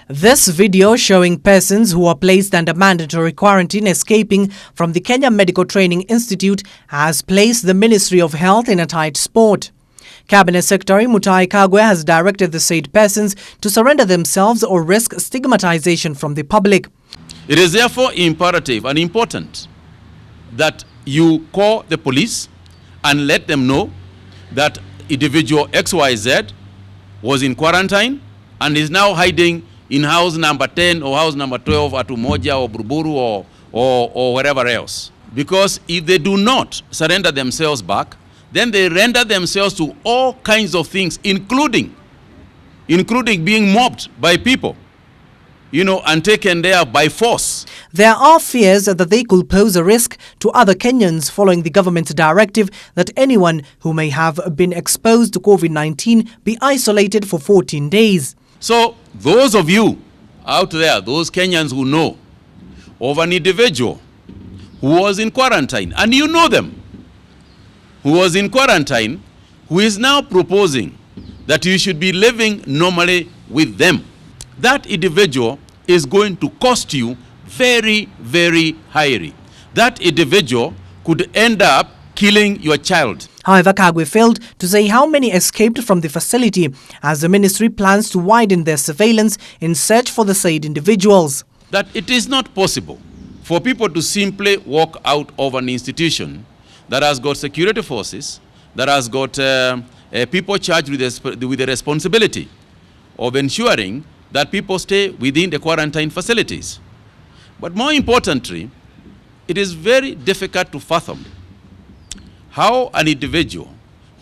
This video showing persons who are placed under mandatory quarantine escaping from the Kenya Medical Training Institute has placed the Ministry of Health in a tight spot. Cabinet Secretary Mutahi Kagwe has directed the said persons to surrender themselves or risk stigmatization from the public. It is therefore imperative and important that you call the police and let them know that individual XYZ was in quarantine and is now hiding in house number 10 or house number 12 at Umoja or Buruburu or wherever else. Because if they do not surrender themselves back, then they render themselves to all kinds of things, including being mobbed by people, and taken there by force. There are fears that they could pose a risk to other Kenyans following the government's directive that anyone who may have been exposed to COVID-19 be isolated for 14 days. So those of you out there, those Kenyans who know of an individual who was in quarantine, and you know them, who was in quarantine, who is now proposing that you should be living normally with them, that individual is going to cost you very, very highly. That individual could end up killing your child. However, Kagwe failed to say how many escaped from the facility, as the ministry plans to widen their surveillance in search for the said individuals. That it is not possible for people to simply walk out of an institution that has got security forces, that has got people charged with the responsibility of ensuring that people stay within the quarantine facilities. But more importantly, it is very difficult to fathom how an individual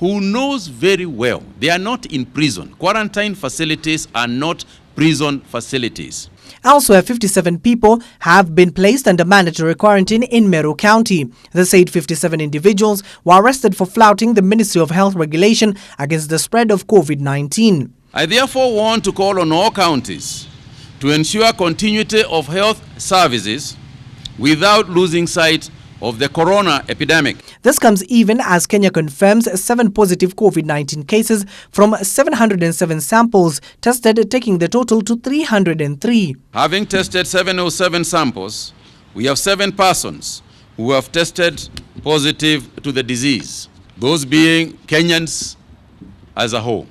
who knows very well they are not in prison. Quarantine facilities are not prison facilities. Elsewhere, 57 people have been placed under mandatory quarantine in Meru County. The said 57 individuals were arrested for flouting the Ministry of Health regulation against the spread of COVID-19. I therefore want to call on all counties to ensure continuity of health services without losing sight of the corona epidemic. This comes even as Kenya confirms 7 positive COVID-19 cases from 707 samples tested, taking the total to 303. Having tested 707 samples, we have 7 persons who have tested positive to the disease, those being Kenyans as a whole.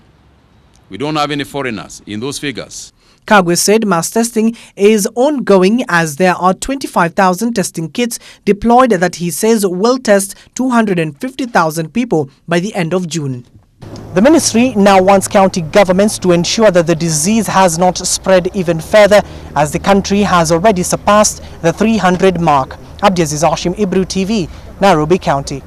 We don't have any foreigners in those figures. Kagwe said mass testing is ongoing as there are 25,000 testing kits deployed that he says will test 250,000 people by the end of June. The ministry now wants county governments to ensure that the disease has not spread even further, as the country has already surpassed the 300 mark. Abdiaziz Hashim, Ibru TV, Nairobi County.